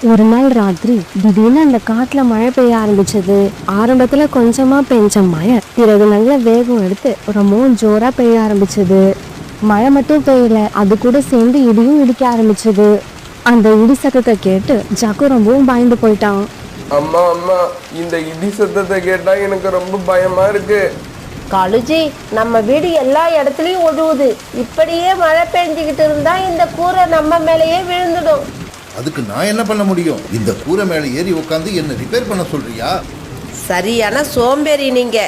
ஒரு நாள் ராத்திரி திடீர்னு அந்த காட்டுல மழை பெய்ய ஆரம்பிச்சது. ஆரம்பத்துல கொஞ்சமா பெஞ்ச மழை பிறகு நல்ல வேகம் எடுத்து ரொம்பவும் ஜோரா பெய்ய ஆரம்பிச்சது. மழை மட்டும் பெய்யல, அது கூட சேர்ந்து இடியும் இடிக்க ஆரம்பிச்சது. அந்த இடி சத்தத்தை கேட்டு ஜக்கு ரொம்பவும் பயந்து போயிட்டான். அம்மா அம்மா, இந்த இடி சத்தத்தை கேட்டா எனக்கு ரொம்ப பயமா இருக்கு. காலுஜி, நம்ம வீடு எல்லா இடத்துலயும் ஒழுகுது. இப்படியே மழை பெஞ்சுக்கிட்டு இருந்தா இந்த கூரை நம்ம மேலேயே விழுந்துடும். அதுக்கு நான் என்ன பண்ண முடியும்? இந்த கூரை மேலே ஏறி உட்காந்து என்ன ரிப்பேர் பண்ண சொல்றியா? சரியான சோம்பேறி நீங்க.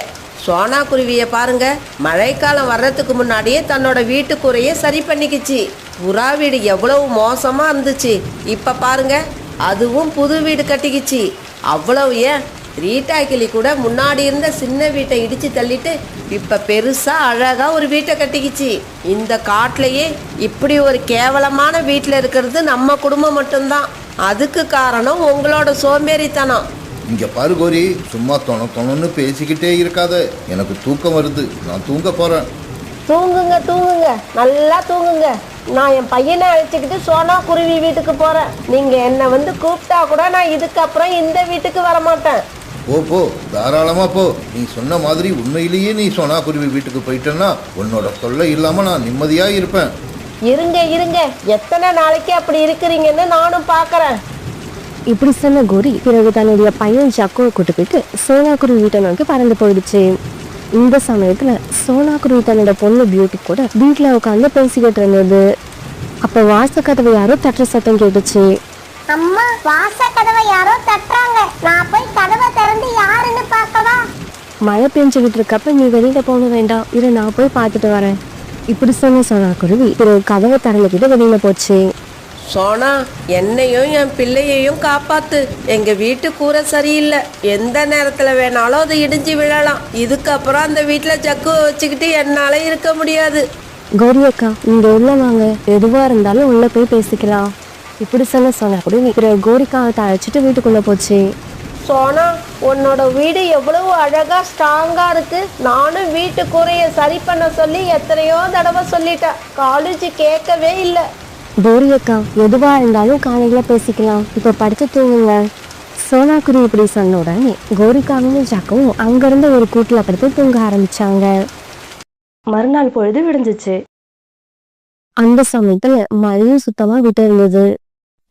சோனா குருவியை பாருங்க, மழைக்காலம் வர்றதுக்கு முன்னாடியே தன்னோட வீட்டு கூரையை சரி பண்ணிக்கிச்சு. புறா வீடு எவ்வளவு மோசமா இருந்துச்சு, இப்ப பாருங்க அதுவும் புது வீடு கட்டிக்கிச்சு. அவ்வளவு ஏன், ரீட்டா கிளி கூட முன்னாடி இருந்த சின்ன வீட்டை இடிச்சு தள்ளிட்டு இப்ப பெருசா அழகா ஒரு வீட்டை கட்டிக்கிச்சு. இந்த காட்டுலயே இப்படி ஒரு கேவலமான வீட்டில் இருக்கிறது நம்ம குடும்பம் மட்டும்தான். அதுக்கு காரணம் உங்களோட சோம்பேறித்தனம். இங்க பாரு கோரி, சும்மா தொணன்னு பேசிக்கிட்டே இருக்காத. எனக்கு தூக்கம் வருது, நான் தூங்க போறேன். தூங்குங்க தூங்குங்க, நல்லா தூங்குங்க. நான் என் பையனை அழைச்சிக்கிட்டு சோனா குருவி வீட்டுக்கு போறேன். நீங்க என்னை வந்து கூப்பிட்டா கூட நான் இதுக்கப்புறம் இந்த வீட்டுக்கு வரமாட்டேன். போ, தாராளமா போ. நீ சொன்ன மாதிரி உண்மையிலேயே நீ சோனா குருவி வீட்டுக்கு போயிட்டேன்னா உன்னோட தொல்லை இல்லாம நான் நிம்மதியா இருப்பேன். இருங்க, எத்தனை நாளைக்கு அப்படி இருக்கிறீங்கன்னு நானும் பாக்குறேன். இப்படி சொன்ன கோரி பிறகு தன்னுடைய பையன் ஜக்குவை கூட்டு போயிட்டு சோனா குருவி வீட்டை நோக்கி பறந்து போயிடுச்சு. இந்த சமயத்துல சோனா குருவி தன்னோட பொண்ணு பியூட்டி கூட வீட்டுல உட்காந்து பேசிக்கிட்டு இருந்தது. அப்ப வாச கதவை யாரோ தட்டுற சத்தம் கேட்டுச்சு. அம்மா, வாச கதவை யாரோ தட்டுறாங்க. நான் போய் கதவை திறந்து யாருன்னு பார்க்கவா? மழை பெஞ்சுக்கிட்டு இருக்கப்ப நீ வெளியில போக வேண்டாம், இரு நான் போய் பார்த்துட்டு வரேன். இப்படி சொன்ன சோனா குருவி பிறகு கதவை திறந்துக்கிட்டு வெளியில போச்சு. சோனா, என்னையும் என் பிள்ளையையும் காப்பாத்து. எங்க வீட்டு கூரை சரியில்லை, எந்த நேரத்துல வேணாலும் அது இடிஞ்சு விழலாம். இதுக்கப்புறம் அந்த வீட்டுல ஜக்குவை வச்சுக்கிட்டு என்னால இருக்க முடியாது. கௌரி அக்கா, நீங்க உள்ள வாங்க, எதுவா இருந்தாலும் உள்ள போய் பேசிக்கலாம். இப்படி சொன்ன சோனா குருவி பிறகு கோரிக்காவை அழைச்சிட்டு வீட்டுக்குள்ள போச்சு. சோனா, உன்னோட வீடு எவ்வளவு அழகா ஸ்ட்ராங்கா இருக்கு. நானும் வீட்டு கூரையை சரி பண்ண சொல்லி எத்தனையோ தடவை சொல்லிட்டேன், காலேஜ் கேட்கவே இல்லை. கோரி அக்கா, எதுவா இருந்தாலும் காலையில பேசிக்கலாம், இப்ப படுத்து தூங்குங்க. சோனா குருவி இப்படி சொன்ன உடனே கோரிக்காவும் ஜாக்கவும் அங்கிருந்து ஒரு கூட்டுல படுத்து தூங்க ஆரம்பிச்சாங்க. மறுநாள் பொழுது விடிஞ்சிச்சு. அந்த சமயத்துல மழையும் சுத்தமா விட்டு இருந்தது.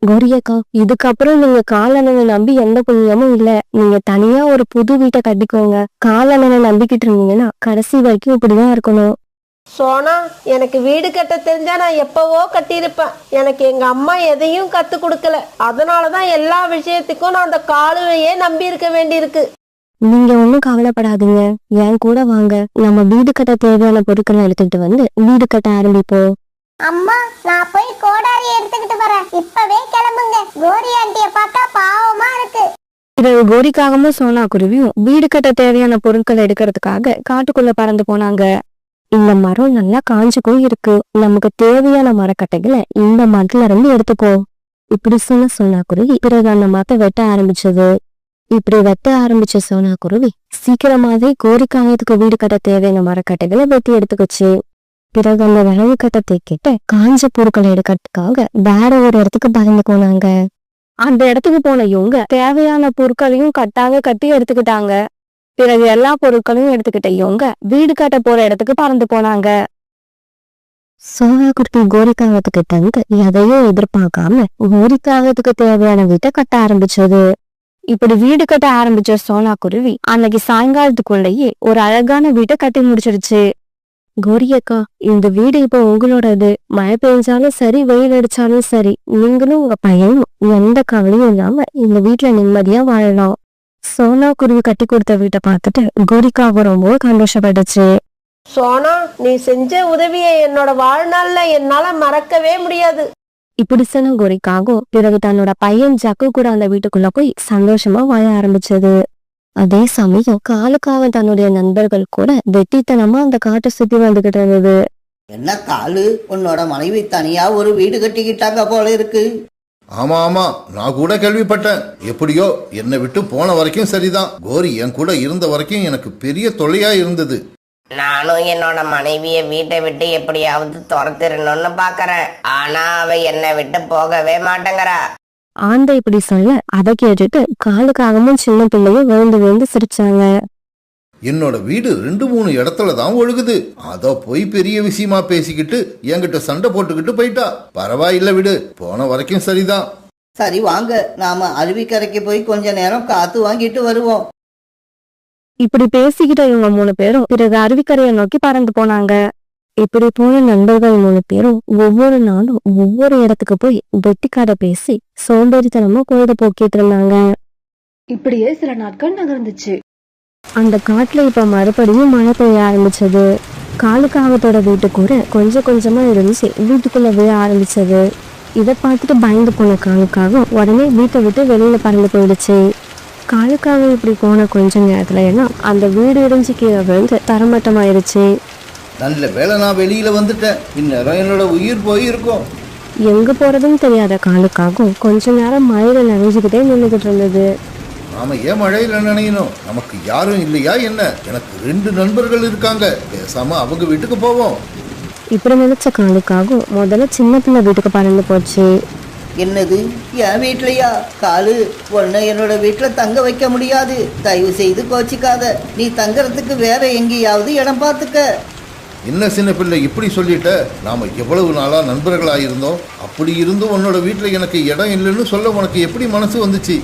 கோரி அக்கா, இதுக்கப்புறம் நீங்க காலண்ணனை நம்பி எந்த புண்ணியமும் இல்ல. நீங்க தனியா ஒரு புது வீட்டை கட்டிக்கோங்க. காலண்ணனை நம்பிக்கிட்டு இருந்தீங்கன்னா கடைசி வரைக்கும் இப்படிதான் இருக்கணும். சோனா, எனக்கு வீடு கட்ட தெரிஞ்சா நான் எப்பவோ கட்டியிருப்பேன். எனக்கு எங்க அம்மா எதையும் கத்து கொடுக்கல. அதனாலதான் எல்லா விஷயத்துக்கும் நான் அந்த காலுவையே நம்பி இருக்க வேண்டியிருக்கு. நீங்க ஒண்ணும் கவலைப்படாதீங்க, என் கூட வாங்க. நம்ம வீடு கட்ட தேவையான பொருட்களை எடுத்துக்கிட்டு வந்து வீடு கட்ட ஆரம்பிப்போம். அம்மா, நான் போய் கோடாரி எடுத்துக்கிட்டு வரேன். இப்பவே கிளம்புங்க. கோரி ஆண்டிய பார்த்தா பாவமா இருக்கு. பிறகு கோரிக்காகவும் சோனா குருவியும் வீடு கட்ட தேவையான பொருட்களை எடுக்கிறதுக்காக காட்டுக்குள்ள பறந்து போனாங்க. இந்த மரம் நல்லா காஞ்சு போய் இருக்கு, நமக்கு தேவையான மரக்கட்டைகளை இந்த மரத்துல இருந்து எடுத்துக்கோ. இப்படி சோனா குருவி பிறகு அந்த மரத்தை வெட்ட ஆரம்பிச்சது. இப்படி வெட்ட ஆரம்பிச்ச சோனா குருவி சீக்கிரமாவே கோரிக்காயத்துக்கு வீடு கட்ட தேவையான மரக்கட்டைகளை வெட்டி எடுத்துக்கிச்சு. பிறகு அந்த விளைவு கட்டத்தை கேட்டு காஞ்ச பொருட்களை எடுக்கிறதுக்காக வேற ஒரு இடத்துக்கு பறந்து போனாங்க. அந்த இடத்துக்கு போன இவங்க தேவையான பொருட்களையும் கட்டாக கட்டி எடுத்துக்கிட்டாங்க. பிறகு எல்லா பொருட்களையும் எடுத்துக்கிட்ட இவங்க வீடு கட்ட போற இடத்துக்கு பறந்து போனாங்க. சோனா குருவி கோரிக்காகத்துக்கு தந்து எதையும் எதிர்பார்க்காம கோரிக்காகத்துக்கு தேவையான வீட்டை கட்ட ஆரம்பிச்சது. இப்படி வீடு கட்ட ஆரம்பிச்ச சோனா குருவி அன்னைக்கு சாயங்காலத்துக்குள்ளேயே ஒரு அழகான வீட்டை கட்டி முடிச்சிருச்சு. கோரி அக்கா, இந்த வீடு இப்ப உங்களோடது. மழை பெஞ்சாலும் சரி, வெயில் அடிச்சாலும் சரி, நீங்களும் உங்க பையனும் எந்த கவலையும் இல்லாம இந்த வீட்டுல நிம்மதியா வாழலாம். சோனா குருவி கட்டி கொடுத்த வீட்டை பார்த்துட்டு கோரிக்காவும் ரொம்ப சந்தோஷப்பட்டுச்சு. சோனா, நீ செஞ்ச உதவியை என்னோட வாழ்நாள்ல என்னால மறக்கவே முடியாது. இப்படி சொன்ன கோரிக்காகும் பிறகு தன்னோட பையன் ஜக்கு கூட அந்த வீட்டுக்குள்ள போய் சந்தோஷமா வாழ ஆரம்பிச்சது. அதே சமயம் காலுக்காவன் தன்னுடைய நண்பர்கள் கூட வெட்டித்தனமா அந்த காட்டை சுத்தி வந்துகிட்டு இருந்தது. என்ன காலு, உன்னோட மனைவி தனியா ஒரு வீடு கட்டிக்கிட்டாங்க போல இருக்கு. ஆமா, நான் கூட கேள்விப்பட்டேன். எப்படியோ என்னை விட்டு போன வரைக்கும் சரிதான். கோரி என் கூட இருந்த வரைக்கும் எனக்கு பெரிய தொல்லையா இருந்தது. நானும் என்னோட மனைவியை வீட்டை விட்டு எப்படியாவது துரத்திடணும்னு பாக்குறேன். ஆனா அவ என்னை விட்டு போகவே மாட்டேங்கிறா. ஆந்தை இப்படி சொல்ல அதை கேட்டுட்டு காலுக்காகவும் சின்ன பிள்ளையும் விழுந்து விழுந்து சிரிச்சாங்க. என்னோட வீடு 2-3 இடத்துல தான் ஒழுகுது, அத போய் பெரிய விஷயமா பேசிக்கிட்டு என்கிட்ட சண்டை போட்டுக்கிட்டு போயிட்டா. பரவாயில்ல விடு, போன வரைக்கும் சரிதான். சரி வாங்க, நாம அருவிக்கரைக்கு போய் கொஞ்ச நேரம் காத்து வாங்கிட்டு வருவோம். இப்படி பேசிக்கிட்ட இவங்க 3 பேரும் பிறகு அருவிக்கரையை நோக்கி பறந்து போனாங்க. இப்படி போன நண்பர்கள் 3 பேரும் ஒவ்வொரு நாளும் ஒவ்வொரு இடத்துக்கு போய் வெட்டிக்கார பேசி சோம்பேறித்தனமா பொழுத போக்கிட்டு இருந்தாங்க. இப்படியே சில நாட்கள் நகர்ந்துச்சு. அந்த காட்டுல இப்ப மறுபடியும் மழை பெய்ய ஆரம்பிச்சது. காலுக்காகத்தோட வீட்டு கூட கொஞ்சம் கொஞ்சமா இருந்துச்சு வீட்டுக்குள்ள விழ ஆரம்பிச்சது. இதை பார்த்துட்டு பயந்து போன காலுக்காக உடனே வீட்டை விட்டு வெளியில பறந்து போயிடுச்சு. காலுக்காக இப்படி போன கொஞ்ச நேரத்துல எல்லாம் அந்த வீடு இடிஞ்சு கீழே விழுந்து தரமட்டமாயிருச்சு. நல்ல வேளை நான் வெளியில வந்துட்டேன், இந்நேரம் என்னோட உயிர் போயிருக்கும். எங்க போறதுன்னு தெரியாத காலுக்காகவும் கொஞ்ச நேரம் மழையில நனைஞ்சுக்கிட்டே நின்றுகிட்டு இருந்தது. நாம ஏன் மழையில நினைக்கணும், நமக்கு யாரும் இல்லையா என்ன? எனக்கு 2 நண்பர்கள் இருக்காங்க, பேசாம அவங்க வீட்டுக்கு போவோம். இப்படி நினைச்ச காலுக்காகவும் முதல்ல சின்ன பிள்ளை வீட்டுக்கு பறந்து போச்சு. என்னது, என் வீட்லயா? காலு, உன்னை என்னோட வீட்டுல தங்க வைக்க முடியாது. தயவு செய்து கோச்சிக்காத. நீ தங்கறதுக்கு வேற எங்கேயாவது இடம் பார்த்துக்க. என்ன சின்ன பிள்ளை இப்படி சொல்லிட்ட? நாம எவ்வளவு நாளா நண்பர்களாயிருந்தோம், அப்படி இருந்தும் உன்னோட வீட்டுல எனக்கு இடம் இல்லைன்னு சொல்ல உனக்கு எப்படி மனசு வந்துச்சு?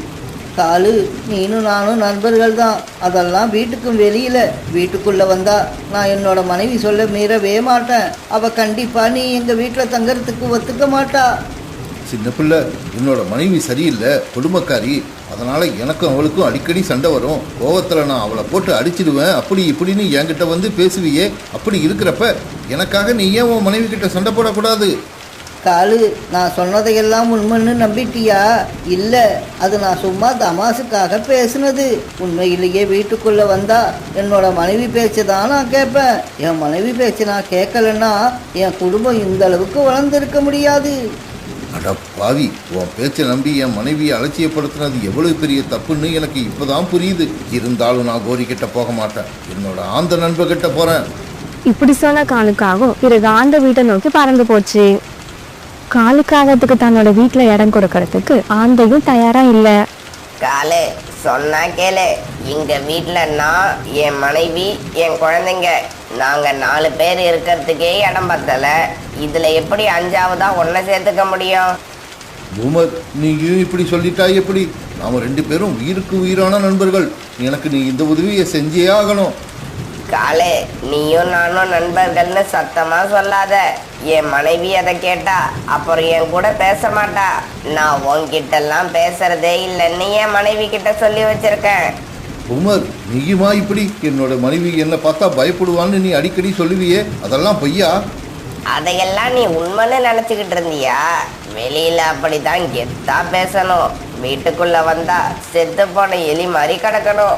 காலு, நீனும் நானும் நண்பர்கள் தான், அதெல்லாம் வீட்டுக்கும் வெளியில. வீட்டுக்குள்ள வந்தா நான் என்னோட மனைவி சொல்ல மீறவே மாட்டேன். அவ கண்டிப்பா நீ எங்க வீட்டுல தங்கறதுக்கு ஒத்துக்க மாட்டா. சின்ன பிள்ளை, என்னோட மனைவி சரியில்லை, குடும்பக்காரி. அதனால எனக்கும் அவளுக்கும் அடிக்கடி சண்டை வரும். கோவத்துல நான் அவளை போட்டு அடிச்சிடுவேன், அப்படி இப்படின்னு என்கிட்ட வந்து பேசுவியே. அப்படி இருக்கிறப்ப எனக்காக நீ ஏன் உன் மனைவி கிட்ட சண்டை போடக்கூடாது? காலு, நான் சொன்னதையெல்லாம் உண்மைன்னு நம்பிட்டியா? இல்ல, அது நான் சும்மா தமாசுக்காக பேசுனது. உண்மையிலேயே வீட்டுக்குள்ள வந்தா என்னோட மனைவி பேச்சு தான் நான் கேட்பேன். என் மனைவி பேச்சு நான் கேட்கலன்னா என் குடும்பம் இந்த அளவுக்கு வளர்ந்துருக்க முடியாது. அட பாவி, உன் பேச்சை நம்பி என் மனைவியை அலட்சியப்படுத்தினது எவ்வளவு பெரிய தப்புன்னு எனக்கு இப்பதான் புரியுது. இருந்தாலும் நான் கோரி கிட்ட போக மாட்டேன், என்னோட ஆந்த நண்ப கிட்ட போறேன். இப்படி சொன்ன காலுக்காகவும் பிறகு ஆந்த வீட்டை நோக்கி பறந்து போச்சு. காலுக்காகத்துக்கு தன்னோட வீட்டுல இடம் கொடுக்கறதுக்கு ஆந்தையும் தயாரா இல்ல. காலு, சொன்னா கேளு. எங்க வீட்டுல நான், என் மனைவி, என் குழந்தைங்க, நாங்க 4 பேர் இருக்கிறதுக்கே இடம் பத்தல. இதுல எப்படி 5ஆவதா ஒன்ன சேர்த்துக்க முடியும்? பூமர், நீயும் இப்படி சொல்லிட்டா எப்படி? நாம 2 பேரும் உயிருக்கு உயிரான நண்பர்கள். எனக்கு நீ இந்த உதவியை செஞ்சே ஆகணும். காலு, நீயும் நானும் நண்பர்கள்னு சத்தமா சொல்லாத. என் மனைவி அதை கேட்டா அப்புறம் என் கூட பேச மாட்டா. நான் உன்கிட்டெல்லாம் பேசுறதே இல்லைன்னு என் மனைவி கிட்ட சொல்லி வச்சிருக்கேன். பூமர், நீயுமா இப்படி? என்னோட மனைவி என்னை பார்த்தா பயப்படுவான்னு நீ அடிக்கடி சொல்லுவியே, அதெல்லாம் பொய்யா? அதையெல்லாம் நீ உண்மைன்னு நினைச்சுக்கிட்டு இருந்தியா? வெளியில அப்படிதான் கெத்தா பேசணும், வீட்டுக்குள்ள வந்தா செத்து போன எலி மாதிரி கிடக்கணும்.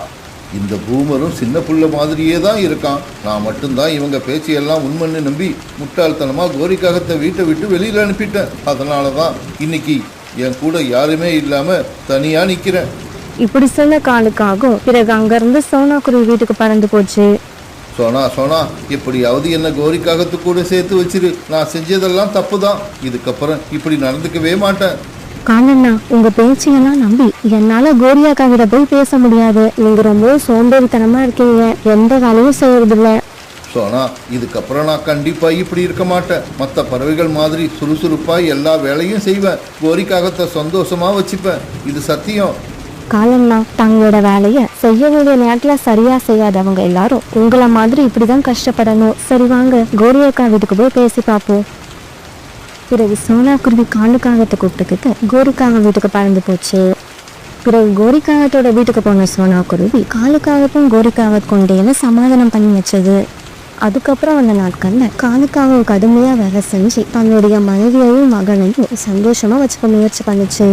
இந்த பூமரும் சின்ன புள்ள மாதிரியே தான் இருக்கான். நான் மட்டும்தான் இவங்க பேச்சையெல்லாம் உண்மைன்னு நம்பி முட்டாள்தனமா கோரிக்காகத்தை வீட்டை விட்டு வெளியில அனுப்பிட்டேன். அதனாலதான் இன்னைக்கு என் கூட யாருமே இல்லாம தனியா நிக்கிறேன். இப்படி சொன்ன காலுக்காகவும் பிறகு அங்கிருந்து சோனாக்குருவி வீட்டுக்கு பறந்து போச்சு. சோனா சோனா, எப்படியாவது என்ன கோரிக்காகத்து கூட சேர்த்து வச்சிரு. நான் செஞ்சதெல்லாம் தப்பு தான், இதுக்கப்புறம் இப்படி நடந்துக்கவே மாட்டேன். காலண்ணா, உங்க பேச்சையெல்லாம் நம்பி என்னால கோரியாக்கா கிட்ட போய் பேச முடியாது. நீங்க ரொம்ப சோம்பேறித்தனமா இருக்கீங்க, எந்த வேலையும் செய்யறதில்ல. சோனா, இதுக்கப்புறம் நான் கண்டிப்பா இப்படி இருக்க மாட்டேன். மற்ற பறவைகள் மாதிரி சுறுசுறுப்பா எல்லா வேலையும் செய்வேன். கோரிக்காகத்தை சந்தோஷமா வச்சுப்பேன், இது சத்தியம். காலண்ணா, தங்களோட வேலைய செய்ய வேண்டிய நேரத்துல சரியா செய்யாதவங்க எல்லாரும் உங்களை மாதிரி இப்படிதான் கஷ்டப்படணும். சரி வாங்க, கோரியாக்கா வீட்டுக்கு போய் பேசி பார்ப்போம். பிறகு சோனாக்குருவி காலுக்காகத்தை கூப்பிட்டுக்கிட்டு கோரிக்காக வீட்டுக்கு பறந்து போச்சு. பிறகு கோரிக்காகத்தோட வீட்டுக்கு போன சோனாக்குருவி காலுக்காகத்தும் கோரிக்காகத் கொண்டேன்னு சமாதானம் பண்ணி வச்சது. அதுக்கப்புறம் அந்த நாட்கள்ல காலுக்காக கடுமையா வேலை செஞ்சு தன்னுடைய மனைவியையும் மகனையும் சந்தோஷமா வச்சுக்க முயற்சி பண்ணுச்சு.